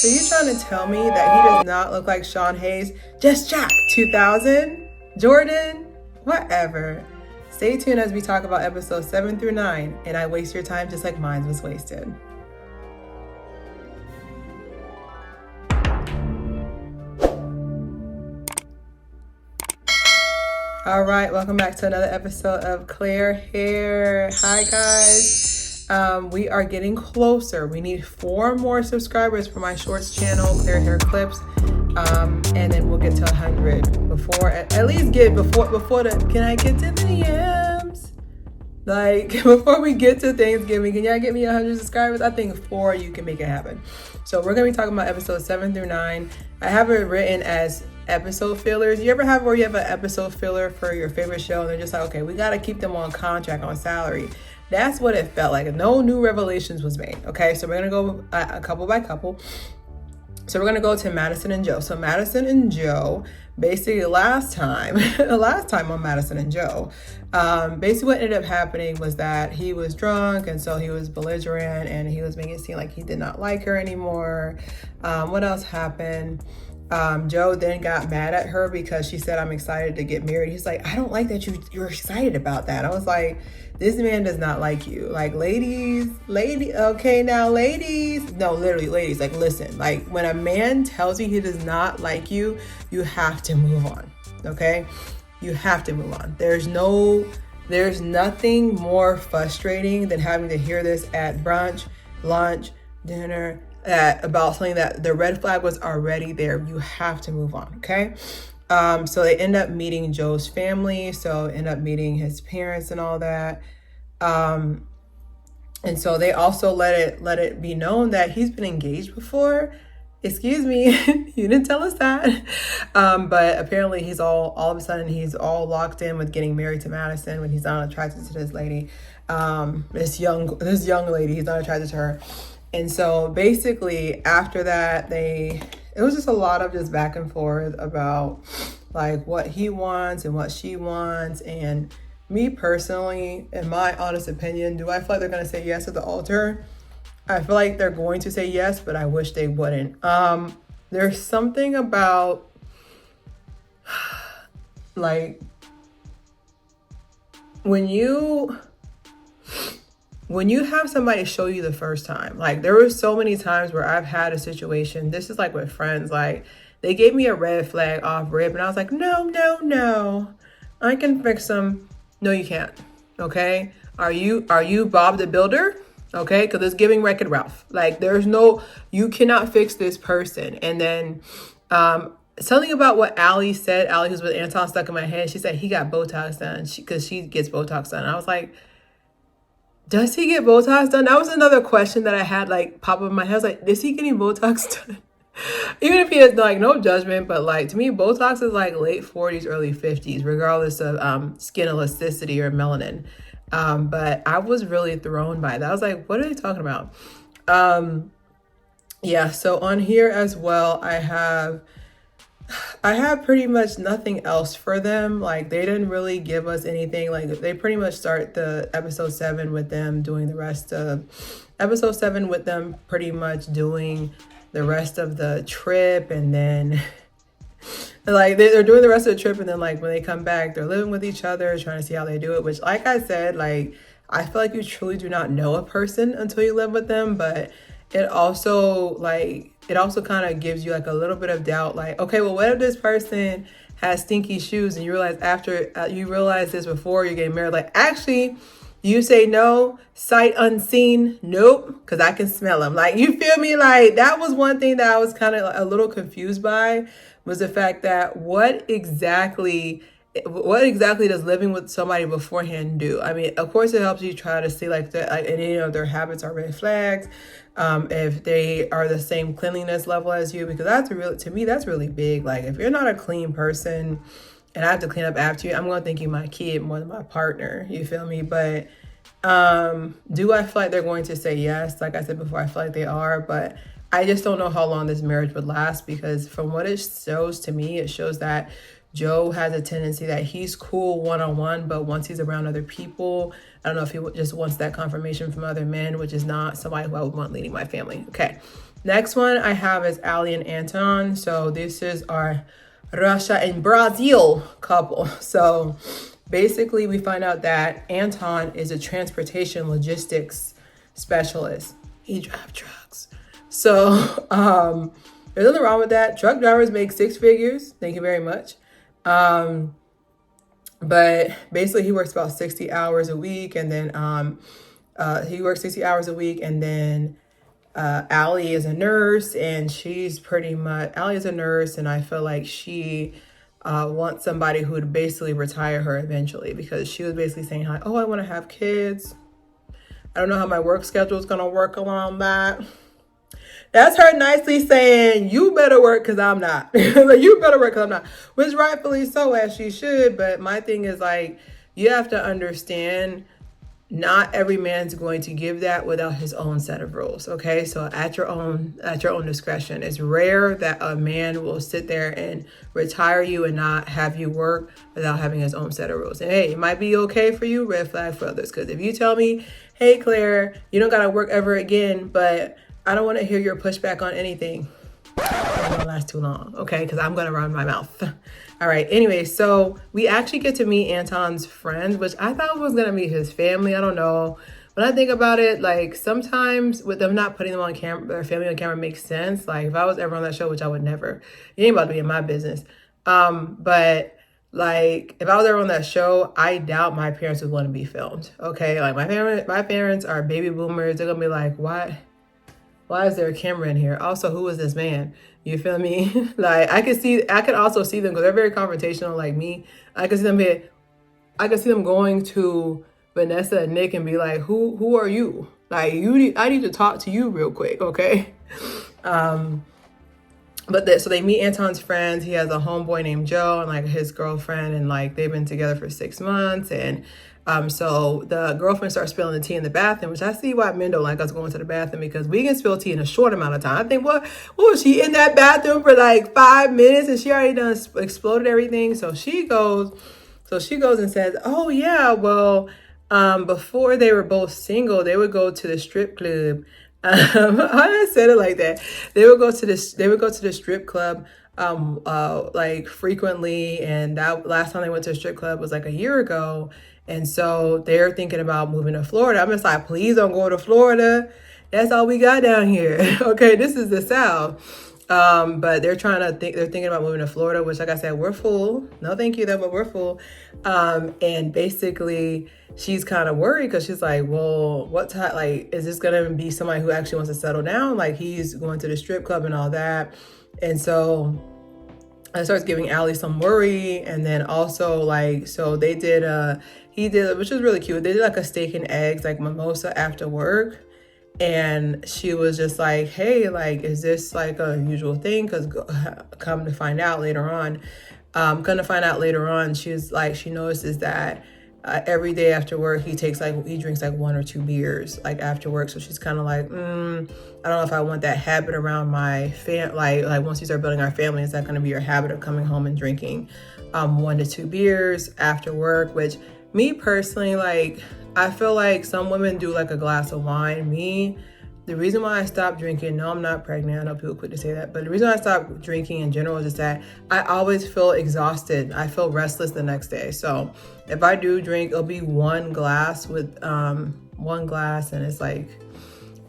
So you trying to tell me that he does not look like Sean Hayes? Just Jack 2000? Jordan? Whatever. Stay tuned as we talk about episodes 7 through 9, and I waste your time just like mine was wasted. All right, welcome back to another episode of Claire Hair. Hi guys. We are getting closer. We need 4 more subscribers for my shorts channel, Claire Hair Clips. And then we'll get to 100 before, at least get before the, can I get to the yams? Like, before we get to Thanksgiving, can y'all get me 100 subscribers? I think 4, you can make it happen. So we're going to be talking about episodes 7 through 9. I have it written as episode fillers. You ever have where you have an episode filler for your favorite show and they're just like, okay, we got to keep them on contract, on salary. That's what it felt like. No new revelations was made. Okay, so we're going to go a couple by couple. So we're going to go to Madison and Joe. So Madison and Joe, basically last time on Madison and Joe, basically what ended up happening was that he was drunk, and so he was belligerent and he was making it seem like he did not like her anymore. What else happened? Joe then got mad at her because she said, I'm excited to get married. He's like, I don't like that you're excited about that. I was like, this man does not like you. Like, ladies, okay, now ladies, no, literally ladies, like, listen, like when a man tells you he does not like you, you have to move on. Okay. You have to move on. There's nothing more frustrating than having to hear this at brunch, lunch, dinner, about something that the red flag was already there. You have to move on. Okay. So they end up meeting Joe's family. So end up meeting his parents and all that. And so they also let it be known that he's been engaged before. Excuse me, you didn't tell us that. But apparently he's all of a sudden he's all locked in with getting married to Madison when he's not attracted to this lady. This young lady, he's not attracted to her. And so basically after that, it was just a lot of just back and forth about like what he wants and what she wants. And me personally, in my honest opinion, do I feel like they're going to say yes at the altar? I feel like they're going to say yes, but I wish they wouldn't. There's something about like when you have somebody show you the first time, like there were so many times where I've had a situation, this is like with friends, like they gave me a red flag off rip and I was like, no, I can fix them. No, you can't. Okay. Are you Bob the Builder? Okay. Cause it's giving Wreck-It Ralph. Like you cannot fix this person. And then, something about what Allie said, Allie who's with Anton, stuck in my head. She said he got Botox done cause she gets Botox done. And I was like, does he get Botox done? That was another question that I had like pop up in my head. I was like, is he getting Botox done? Even if he has like no judgment, but like to me, Botox is like late 40s, early 50s, regardless of skin elasticity or melanin. But I was really thrown by that. I was like, what are they talking about? Yeah, so on here as well, I have pretty much nothing else for them. Like they didn't really give us anything. Like they pretty much start the episode 7 with them doing the rest of episode 7 with them pretty much doing the rest of the trip. And then like they're doing the rest of the trip. And then like when they come back, they're living with each other, trying to see how they do it, which like I said, like I feel like you truly do not know a person until you live with them. But it also kind of gives you like a little bit of doubt, like, okay, well, what if this person has stinky shoes and you realize after you realize this before you get married, like actually you say no, sight unseen, nope, because I can smell them. Like, you feel me? Like that was one thing that I was kind of a little confused by, was the fact that what exactly does living with somebody beforehand do? I mean, of course it helps you try to see like any of their habits are red flags. If they are the same cleanliness level as you, because to me, that's really big. Like if you're not a clean person and I have to clean up after you, I'm going to think you're my kid more than my partner. You feel me? But, do I feel like they're going to say yes? Like I said before, I feel like they are, but I just don't know how long this marriage would last, because from what it shows to me, it shows that Joe has a tendency that he's cool one-on-one, but once he's around other people, I don't know if he just wants that confirmation from other men, which is not somebody who I would want leading my family. Okay. Next one I have is Ali and Anton. So this is our Russia and Brazil couple. So basically we find out that Anton is a transportation logistics specialist. He drives trucks. So there's nothing wrong with that. Truck drivers make 6 figures. Thank you very much. But basically he works about 60 hours a week, and then he works 60 hours a week, and then Ali is a nurse, and Ali is a nurse, and I feel like she wants somebody who would basically retire her eventually, because she was basically saying, like, oh, I want to have kids. I don't know how my work schedule is going to work around that. That's her nicely saying, you better work because I'm not. Like, you better work because I'm not. Which rightfully so, as she should. But my thing is, like, you have to understand, not every man's going to give that without his own set of rules. Okay, so at your own discretion. It's rare that a man will sit there and retire you and not have you work without having his own set of rules. And hey, it might be okay for you, red flag for others. Because if you tell me, hey Claire, you don't gotta work ever again, but I don't want to hear your pushback on anything, it won't last too long, okay? Because I'm gonna run my mouth. All right, anyway, so we actually get to meet Anton's friends, which I thought was gonna meet his family. I don't know. When I think about it, like, sometimes with them not putting them on camera, their family on camera, makes sense. Like, if I was ever on that show, which I would never, it ain't about to be in my business. But like, if I was ever on that show, I doubt my parents would want to be filmed. Okay, like my parents are baby boomers. They're gonna be like, why is there a camera in here? Also, who is this man? You feel me? Like, I could also see them, because they're very confrontational like me. I could see them going to Vanessa and Nick and be like, who are you? Like, I need to talk to you real quick, okay? So they meet Anton's friends. He has a homeboy named Joe and like his girlfriend, and like they've been together for 6 months. And so the girlfriend starts spilling the tea in the bathroom, which I see why men don't like us going to the bathroom, because we can spill tea in a short amount of time. I think, what was she in that bathroom for like 5 minutes and she already done exploded everything? So she goes and says, oh yeah, well, before they were both single, they would go to the strip club. I said it like that. They would go to the strip club like frequently, and that last time they went to a strip club was like a year ago. And so they're thinking about moving to Florida. I'm just like, please don't go to Florida. That's all we got down here. Okay, this is the South. But they're thinking about moving to Florida, which, like I said, we're full. No, thank you though, but we're full. And basically she's kind of worried, because she's like, well, is this going to be somebody who actually wants to settle down? Like, he's going to the strip club and all that. And so it starts giving Ali some worry. And then also, like, so he did, which was really cute. They did like a steak and eggs, like mimosa after work. And she was just like, hey, like, is this like a usual thing? Because come to find out later on, she's like, she notices that every day after work, he drinks like 1 or 2 beers, like after work. So she's kind of like, I don't know if I want that habit around my like once you start building our family, is that going to be your habit of coming home and drinking 1 to 2 beers after work? Which, me personally, like, I feel like some women do like a glass of wine. The reason why I stopped drinking, no, I'm not pregnant. I know people quick to say that, but the reason I stopped drinking in general is just that I always feel exhausted. I feel restless the next day. So if I do drink, it'll be one glass, and it's like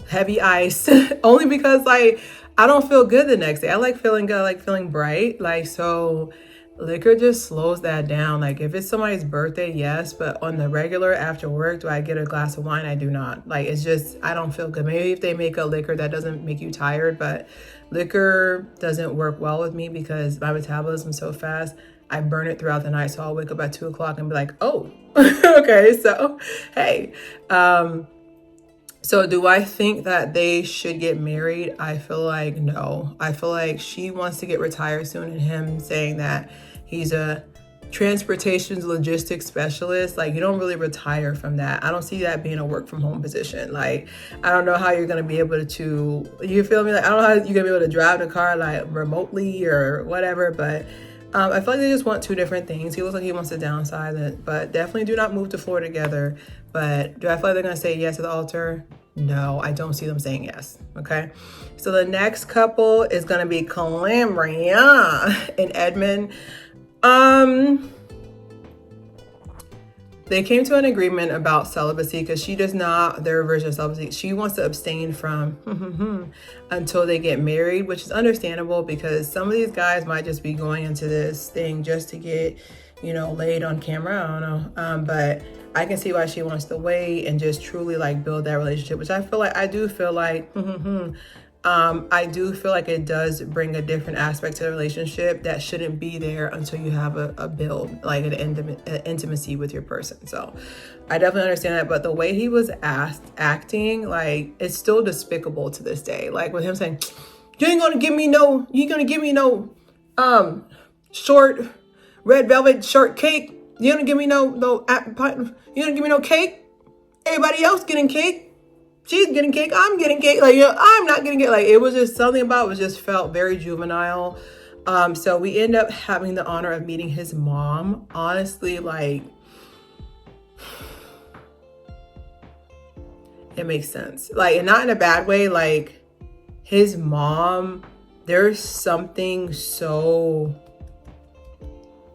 heavy ice, only because like I don't feel good the next day. I like feeling good. I like feeling bright. Like, so liquor just slows that down. Like, if it's somebody's birthday, yes, but on the regular after work, do I get a glass of wine? I do not. Like, it's just, I don't feel good. Maybe if they make a liquor that doesn't make you tired, but liquor doesn't work well with me because my metabolism is so fast. I burn it throughout the night. So I'll wake up at 2 o'clock and be like, oh, okay. So, hey, so do I think that they should get married? I feel like no. I feel like she wants to get retired soon, and him saying that he's a transportation logistics specialist, like, you don't really retire from that. I don't see that being a work from home position. Like, I don't know how you're going to be able to, you feel me? Like, I don't know how you're going to be able to drive the car like remotely or whatever, but I feel like they just want 2 different things. He looks like he wants to downsize it, but definitely do not move to Florida together. But do I feel like they're going to say yes at the altar? No, I don't see them saying yes. Okay. So the next couple is going to be Calabria and Edmund. They came to an agreement about celibacy because she does not, their version of celibacy, she wants to abstain from until they get married, which is understandable because some of these guys might just be going into this thing just to get, laid on camera. I don't know. But I can see why she wants to wait and just truly like build that relationship, which I do feel like it does bring a different aspect to the relationship that shouldn't be there until you have a build, like an intimacy with your person. So I definitely understand that. But the way he was acting, like, it's still despicable to this day. Like with him saying, you ain't gonna give me no short red velvet short cake. You gonna give me no you gonna give me no cake? Everybody else getting cake. She's getting cake. I'm getting cake. Like, I'm not getting cake. Like, it was just something about it just felt very juvenile. So we end up having the honor of meeting his mom. Honestly, like, it makes sense. Like, and not in a bad way. Like, his mom, there's something so,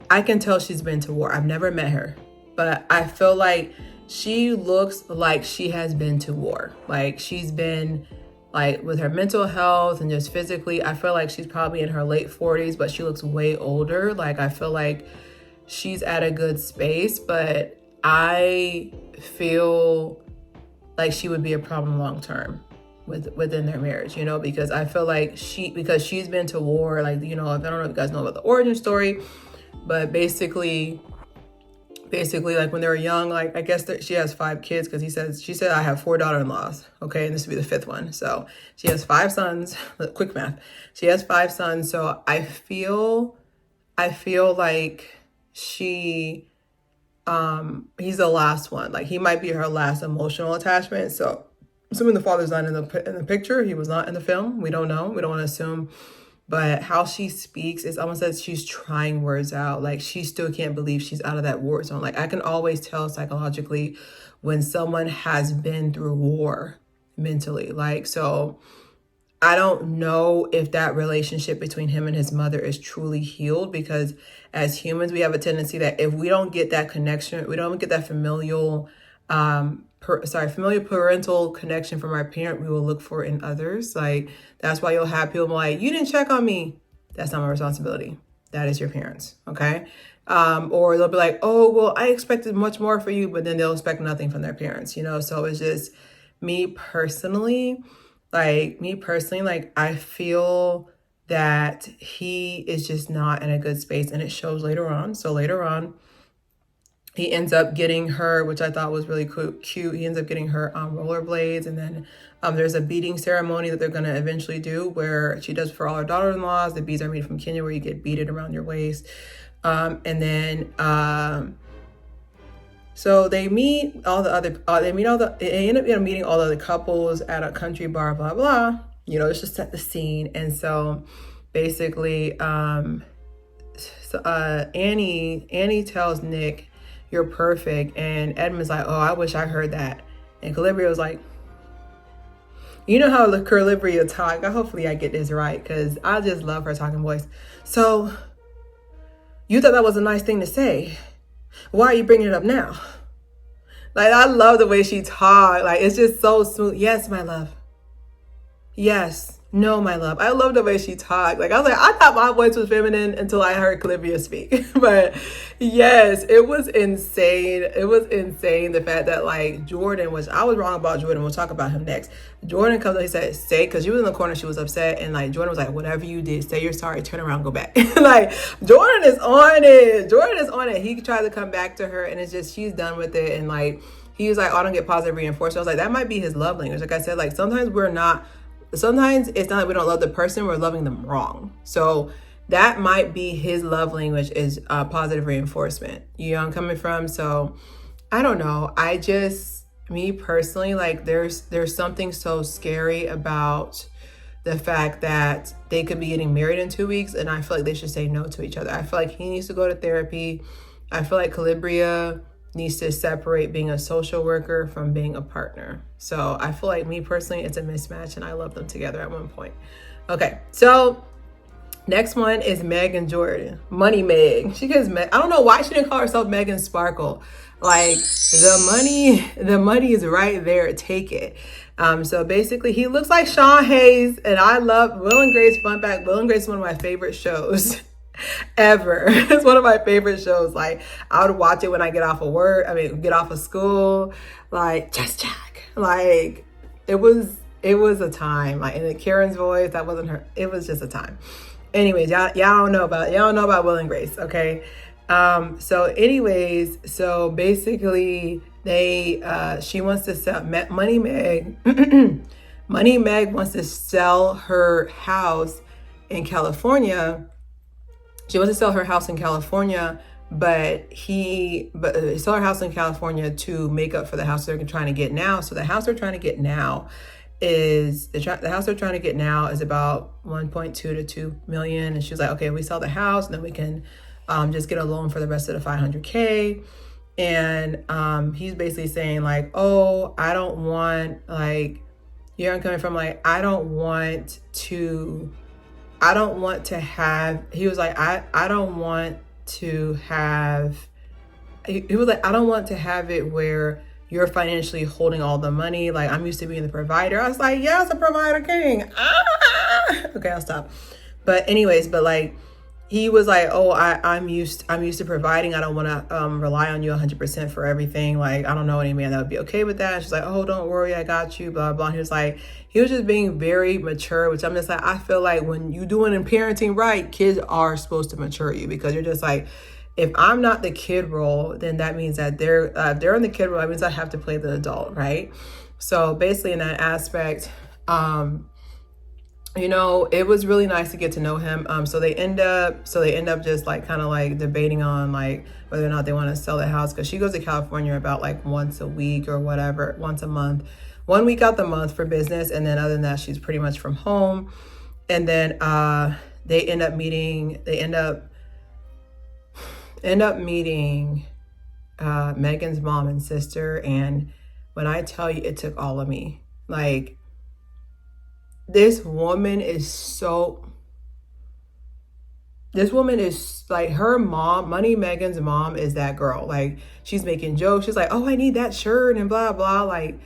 I can tell she's been to war. I've never met her, but I feel like she looks like she has been to war. Like, she's been, like, with her mental health and just physically, I feel like she's probably in her late 40s, but she looks way older. Like, I feel like she's at a good space, but I feel like she would be a problem long term within their marriage, because I feel like because she's been to war, like, I don't know if you guys know about the origin story, but basically like when they were young, like, I guess that she has 5 kids because she said I have 4 daughter-in-laws. Okay. And this would be the 5th one. So she has 5 sons, quick math. She has 5 sons. So I feel like he's the last one. Like, he might be her last emotional attachment. So assuming the father's not in the picture, he was not in the film. We don't know. We don't want to assume. But how she speaks is almost as she's trying words out. Like, she still can't believe she's out of that war zone. Like, I can always tell psychologically when someone has been through war mentally. Like, so I don't know if that relationship between him and his mother is truly healed, because as humans, we have a tendency that if we don't get that connection, we don't get that familial parental connection from our parent, we will look for it in others. Like, that's why you'll have people like, you didn't check on me. That's not my responsibility. That is your parents. Okay. Or they'll be like, oh, well, I expected much more for you, but then they'll expect nothing from their parents, So it's just me personally, like, I feel that he is just not in a good space, and it shows later on. So later on, he ends up getting her, which I thought was really cute. He ends up getting her on rollerblades. And then there's a beading ceremony that they're going to eventually do where she does for all her daughter-in-laws. The beads are made from Kenya, where you get beaded around your waist. So they meet all the other, they end up meeting all the other couples at a country bar, blah, blah. It's just set the scene. And so basically, Annie tells Nick, you're perfect. And Edmund's like, oh, I wish I heard that. And Calabria was like, you know how Calabria talk. Hopefully I get this right, because I just love her talking voice. So you thought that was a nice thing to say. Why are you bringing it up now? Like, I love the way she talks. Like, it's just so smooth. Yes, my love. Yes. No, my love. I love the way she talked. Like, I was like, I thought my voice was feminine until I heard Calabria speak. But yes, it was insane. It was insane. The fact that, like, Jordan, which I was wrong about Jordan. We'll talk about him next. Jordan comes up, he said, because she was in the corner, she was upset. And, like, Jordan was like, whatever you did, say you're sorry, turn around, go back. Like, Jordan is on it. He tried to come back to her, and it's just, she's done with it. And, like, he was like, oh, I don't get positive reinforcement. I was like, that might be his love language. Like I said, like, sometimes it's not like we don't love the person, we're loving them wrong. So that might be his love language, is positive reinforcement. You know where I'm coming from? So I don't know. Me personally, like, there's something so scary about the fact that they could be getting married in 2 weeks, and I feel like they should say no to each other. I feel like he needs to go to therapy. I feel like Calabria needs to separate being a social worker from being a partner. So I feel like, me personally, it's a mismatch, and I love them together at one point. Okay, so next one is Meg and Jordan. Money Meg. She gets I don't know why she didn't call herself Megan Sparkle. Like, the money is right there. Take it. So basically, he looks like Sean Hayes, and I love Will and Grace. Fun fact: Will and Grace is one of my favorite shows ever. It's one of my favorite shows. Like, I would watch it when I get off of work. I mean, get off of school. Like, just Jack. Like, it was a time. Like, in Karen's voice, that wasn't her. It was just a time. Anyways, y'all don't know about Will and Grace, okay? So basically she wants to sell Money Meg. Money Meg wants to sell her house in California. She wants to sell her house in California, but sell her house in California to make up for the house they're trying to get now. So the house they're trying to get now is about 1.2 to 2 million. And she was like, okay, we sell the house, and then we can just get a loan for the rest of the 500K. And he's basically saying like, oh, I don't want, like, you're coming from, like, I don't want to have, he was like, I don't want to have, he was like, I don't want to have it where you're financially holding all the money. Like, I'm used to being the provider. I was like, yes, a provider king. Okay, I'll stop. But anyways, like, he was like, oh, I'm used to providing. I don't want to rely on you 100% for everything. Like, I don't know any man that would be okay with that. And she's like, oh, don't worry, I got you, blah, blah. And he was just being very mature, which I'm just like, I feel like when you doing in parenting right, kids are supposed to mature you, because you're just like, if I'm not the kid role, then that means that they're in the kid role. That means I have to play the adult, right? So basically, in that aspect, it was really nice to get to know him. So they end up just like kind of like debating on like whether or not they want to sell the house, because she goes to California about like once a week or whatever, once a month, 1 week out the month for business, and then other than that, she's pretty much from home. And then they end up meeting Megan's mom and sister. And when I tell you, it took all of me. Like, this woman is like, her mom, Megan's mom is that girl. Like, she's making jokes. She's like, oh, I need that shirt and blah, blah. Like,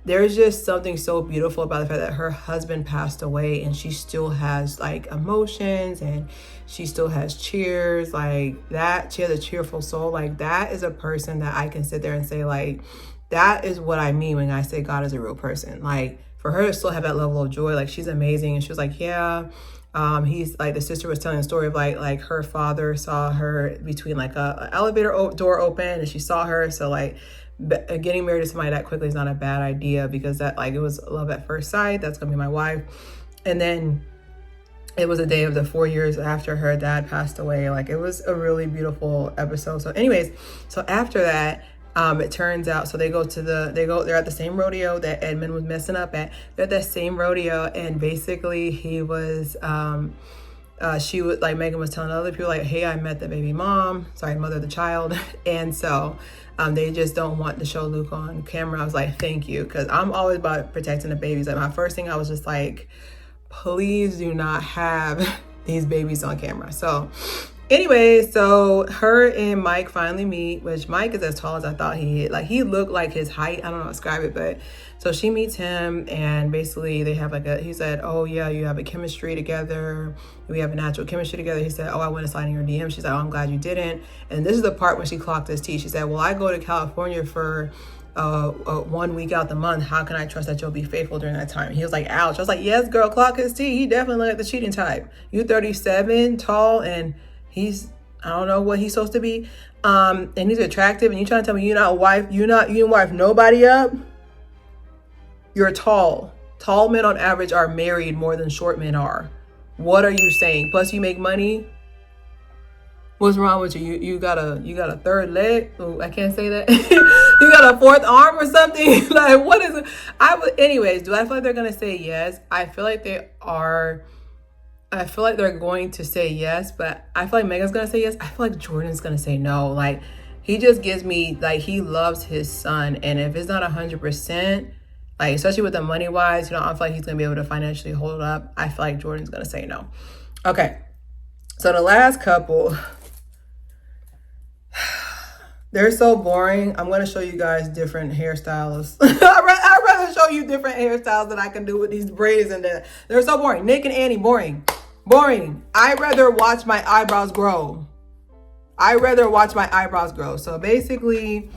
there's just something so beautiful about the fact that her husband passed away, and she still has like emotions, and she still has cheers like that. She has a cheerful soul. Like, that is a person that I can sit there and say, like, that is what I mean when I say God is a real person. Like, for her to still have that level of joy, like, she's amazing. And she was like, yeah, he's like, the sister was telling a story of like her father saw her between like a elevator door open, and she saw her. So like, getting married to somebody that quickly is not a bad idea, because that, like, it was love at first sight. That's gonna be my wife. And then it was a day of the 4 years after her dad passed away. Like, it was a really beautiful episode. So anyways, so after that, it turns out, so they're at the same rodeo that Edmund was messing up at. They're at that same rodeo, and basically he was, she was like, Megan was telling other people like, hey, I met the mother of the child. And so they just don't want to show Luke on camera. I was like, thank you, because I'm always about protecting the babies. Like, my first thing, I was just like, please do not have these babies on camera. So anyway, so her and Mike finally meet, which Mike is as tall as I thought he is. Like, he looked like his height. I don't know how to describe it, but so she meets him, and basically they have he said, oh yeah, you have a chemistry together. We have a natural chemistry together. He said, oh, I went to slide in your DM. She's like, oh, I'm glad you didn't. And this is the part when she clocked his tea. She said, well, I go to California for 1 week out the month. How can I trust that you'll be faithful during that time? He was like, ouch. I was like, yes, girl, clock his tea. He definitely looked like the cheating type. You 37, tall, and he's, I don't know what he's supposed to be. And he's attractive, and you trying to tell me you didn't wife nobody up? You're tall. Tall men on average are married more than short men are. What are you saying? Plus you make money. What's wrong with you? You got a third leg? Oh, I can't say that. You got a fourth arm or something? Like, what is it? Anyways, do I feel like they're gonna say yes? I feel like they are. I feel like they're going to say yes, but I feel like Megan's gonna say yes. I feel like Jordan's gonna say no. Like, he just gives me like he loves his son, and if it's not 100%, like especially with the money wise, I feel like he's gonna be able to financially hold it up. I feel like Jordan's gonna say no. Okay, so the last couple, they're so boring. I'm gonna show you guys different hairstyles. I'd rather show you different hairstyles that I can do with these braids, and they're so boring. Nick and Annie, boring. I'd rather watch my eyebrows grow. So basically,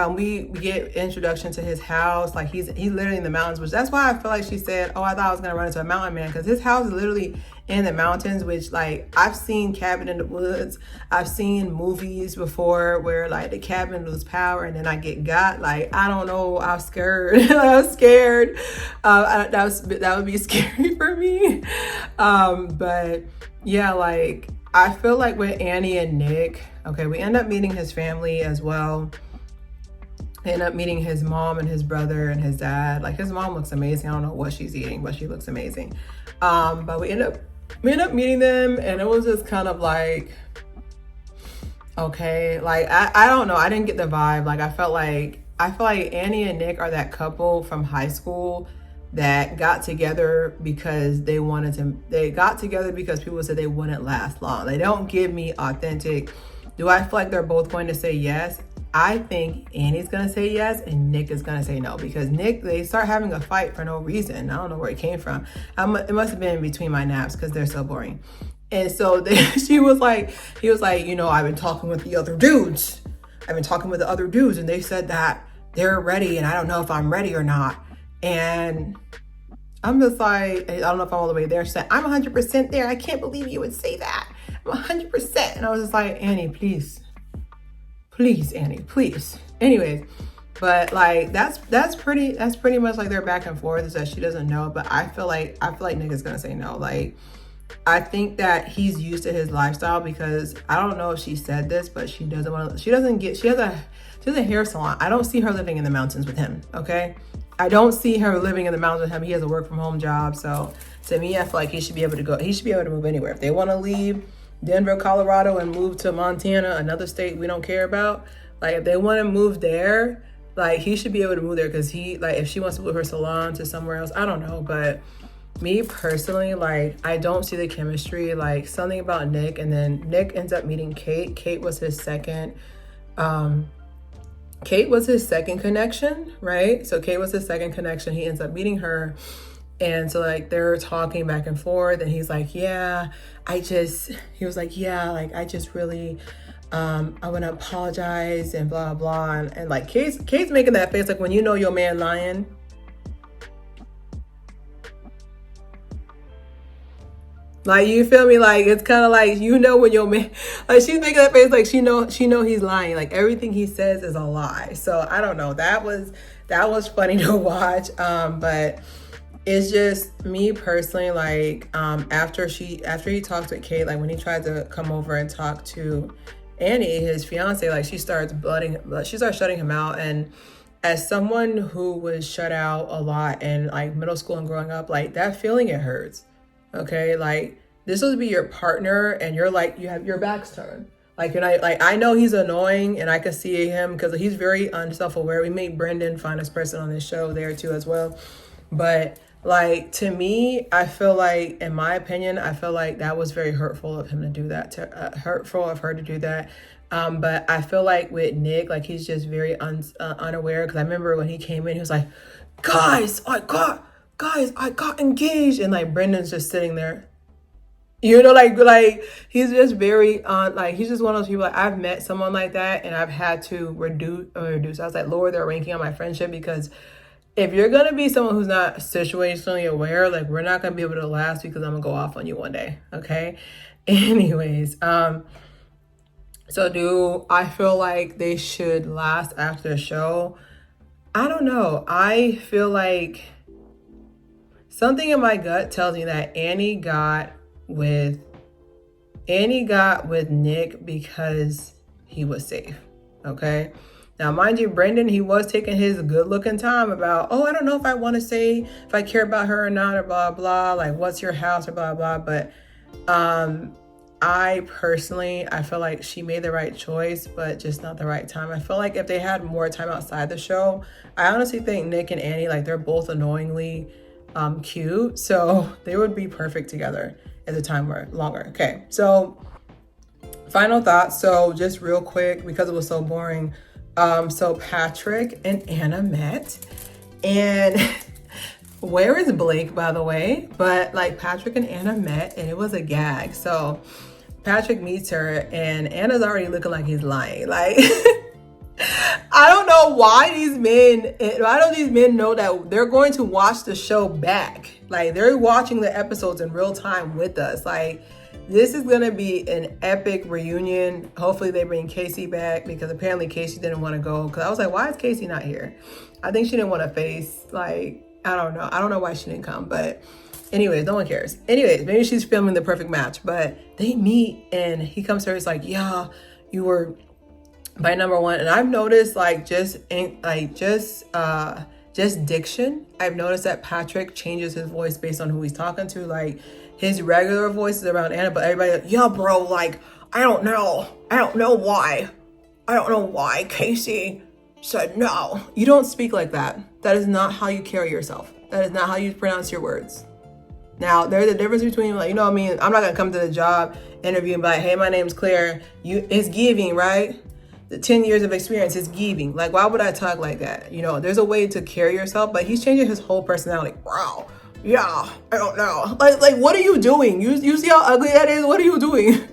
we get introduction to his house. Like he's literally in the mountains, which that's why I feel like she said, oh, I thought I was gonna run into a mountain man, because his house is literally in the mountains, which like I've seen Cabin in the Woods. I've seen movies before where like the cabin lose power and then I get got. Like, I don't know, I was scared. That would be scary for me. But yeah, like I feel like with Annie and Nick, okay, we end up meeting his family as well. End up meeting his mom and his brother and his dad. Like his mom looks amazing. I don't know what she's eating, but she looks amazing. But we end up meeting them, and it was just kind of like, okay, like I don't know. I didn't get the vibe. Like I feel like Annie and Nick are that couple from high school that got together because they got together because people said they wouldn't last long. They don't give me authentic. Do I feel like they're both going to say yes? I think Annie's gonna say yes and Nick is gonna say no, because Nick, they start having a fight for no reason. I don't know where it came from. It must have been in between my naps because they're so boring. And so he was like, I've been talking with the other dudes. And they said that they're ready, and I don't know if I'm ready or not. And I'm just like, I don't know if I'm all the way there. She's like, I'm 100% there. I can't believe you would say that. I'm 100%. And I was just like, Annie, please, Annie, please. Anyways, but like that's pretty much like they're back and forth, is that she doesn't know, but I feel like Nick is gonna say no. Like I think that he's used to his lifestyle, because I don't know if she said this, but she has a hair salon. I don't see her living in the mountains with him. Okay, I don't see her living in the mountains with him. He has a work from home job, so to me, I feel like he should be able to move anywhere. If they want to leave Denver, Colorado, and move to Montana, another state we don't care about, like if they want to move there, like he should be able to move there, because if she wants to move her salon to somewhere else, I don't know. But me personally, like I don't see the chemistry. Like something about Nick, and then Nick ends up meeting Kate. Kate was his second connection, right? So Kate was his second connection. He ends up meeting her. And so like they're talking back and forth, and he's like, I just really, I want to apologize and blah, blah. And like Kate's making that face like when you know your man lying. Like, you feel me? Like, it's kind of like, when your man, like she's making that face like she know he's lying. Like everything he says is a lie. So I don't know. That was funny to watch. But it's just me personally, like after he talked with Kate, like when he tried to come over and talk to Annie, his fiance, like she starts shutting him out. And as someone who was shut out a lot in like middle school and growing up, like that feeling, it hurts. Okay, like this will be your partner, and you're like, you have your back's turned. Like, and I know he's annoying, and I can see him because he's very unself-aware. We made Brendan, finest person on this show, there too as well. But like, to me, I feel like, in my opinion, I feel like that was very hurtful of him to do that, hurtful of her to do that. But I feel like with Nick, like he's just very unaware. Because I remember when he came in, he was like, guys, I got engaged. And like Brendan's just sitting there. Like he's just very like he's just one of those people. Like I've met someone like that, and I've had to reduce. I was like, lower their ranking on my friendship, because if you're gonna be someone who's not situationally aware, like we're not gonna be able to last, because I'm gonna go off on you one day. Okay. Anyways, so do I feel like they should last after the show? I don't know. I feel like something in my gut tells me that Annie got with Nick because he was safe. Okay. Now, mind you, Brendan, he was taking his good looking time about, I don't know if I want to say if I care about her or not, or blah, blah, like what's your house or blah, blah. But I I personally, I feel like she made the right choice, but just not the right time. I feel like if they had more time outside the show, I honestly think Nick and Annie, like, they're both annoyingly cute, so they would be perfect together if the time were longer. Okay, so final thoughts. So just real quick, because it was so boring. So Patrick and Anna met, and where is Blake, by the way? But like, Patrick and Anna met, and it was a gag. So Patrick meets her, and Anna's already looking like he's lying. Like, I don't know why these men know that they're going to watch the show back. Like, they're watching the episodes in real time with us. Like, this is gonna be an epic reunion. Hopefully they bring Casey back, because apparently Casey didn't want to go. Because I was like, why is Casey not here? I think she didn't want to face, like, I don't know. I don't know why she didn't come, but anyways, no one cares. Anyways, maybe she's filming the perfect match. But they meet, and he comes to her. He's like, yeah, you were my number one. And I've noticed, like, just diction. I've noticed that Patrick changes his voice based on who he's talking to. Like, his regular voice is around Anna, but everybody like, yeah, bro, like, I don't know why Casey said no. You don't speak like that. That is not how you carry yourself. That is not how you pronounce your words. Now, there's a difference between, like, you know what I mean? I'm not gonna come to the job interview and be like, hey, my name's Claire. It's giving, right? The 10 years of experience is giving. Like, why would I talk like that? You know, there's a way to carry yourself, but he's changing his whole personality. Wow. Yeah, I don't know. Like, what are you doing? You see how ugly that is? What are you doing?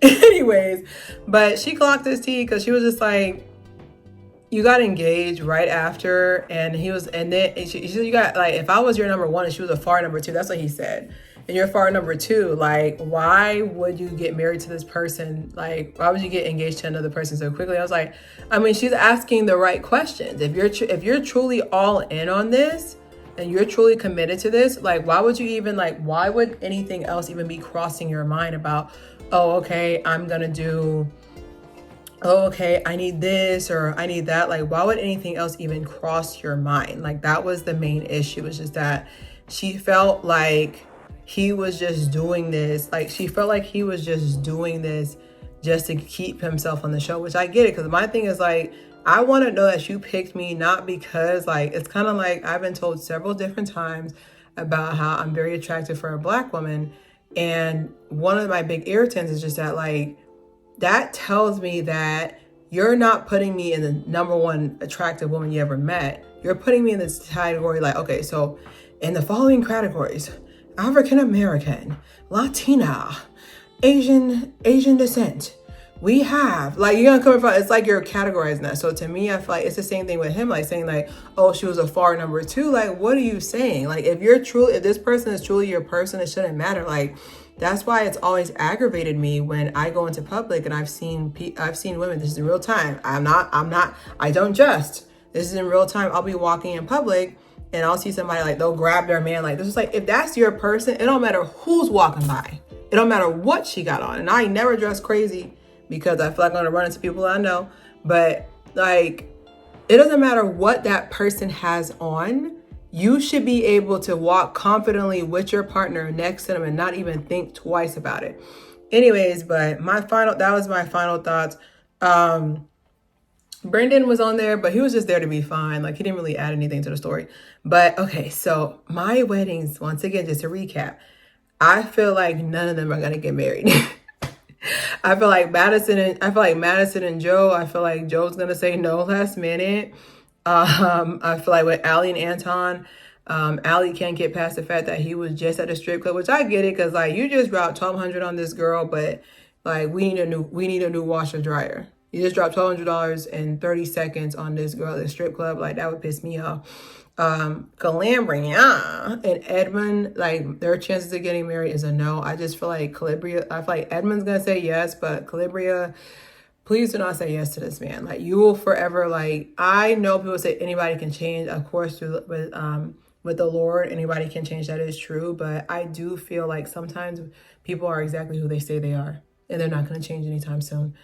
Anyways, but she clocked his tea, because she was just like, you got engaged right after, and she said, you got, like, if I was your number one and she was a far number two, that's what he said. And you're far number two, like, why would you get married to this person? Like, why would you get engaged to another person so quickly? I was like, I mean, she's asking the right questions. If you're truly all in on this, and you're truly committed to this, like, why would you even, like, why would anything else even be crossing your mind about, oh, okay, I need this or I need that? Like, why would anything else even cross your mind? Like, that was the main issue. Was just that she felt like he was just doing this. Like, she felt like he was just doing this just to keep himself on the show, which I get it. Because my thing is, like, I want to know that you picked me, not because, like, it's kind of like I've been told several different times about how I'm very attractive for a Black woman. And one of my big irritants is just that, like, that tells me that you're not putting me in the number one attractive woman you ever met. You're putting me in this category, like, okay, so in the following categories: African American, Latina, Asian descent. We have, like, you're gonna come from, it's like you're categorizing that. So to me, I feel like it's the same thing with him, like saying, like, oh, she was a far number two. Like, what are you saying? Like, if this person is truly your person, it shouldn't matter. Like, that's why it's always aggravated me when I go into public and I've seen women. This is in real time. I don't just. This is in real time. I'll be walking in public and I'll see somebody, like, they'll grab their man. Like, this is like, if that's your person, it don't matter who's walking by. It don't matter what she got on. And I never dress crazy, because I feel like I'm gonna run into people I know. But, like, it doesn't matter what that person has on. You should be able to walk confidently with your partner next to them and not even think twice about it. Anyways, but that was my final thoughts. Brendan was on there, but he was just there to be fine. Like, he didn't really add anything to the story. But okay, so my weddings, once again, just to recap, I feel like none of them are gonna get married. I feel like Madison and Joe. I feel like Joe's gonna say no last minute. I feel like with Allie and Anton, Allie can't get past the fact that he was just at a strip club, which I get it, because, like, you just dropped $1,200 on this girl, but, like, we need a new washer dryer. You just dropped $1,200 in 30 seconds on this girl at a strip club. Like, that would piss me off. Calabria and Edmund, like, their chances of getting married is a no. I just feel like Edmund's gonna say yes, but Calabria, please do not say yes to this man. Like, you will forever, like, I know people say anybody can change, of course, with the Lord, anybody can change. That is true, but I do feel like sometimes people are exactly who they say they are, and they're not going to change anytime soon.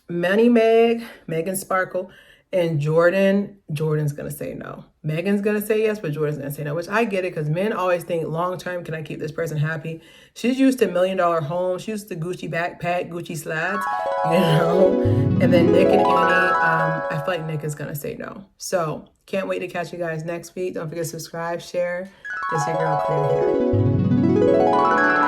Megan Sparkle And Jordan's gonna say no. Megan's gonna say yes, but Jordan's gonna say no, which I get it because men always think long term, can I keep this person happy? She's used to $1 million homes, she's used to Gucci backpack, Gucci slides, And then Nick and Annie, I feel like Nick is gonna say no. So can't wait to catch you guys next week. Don't forget to subscribe, share. This is your girl, Clear Hair.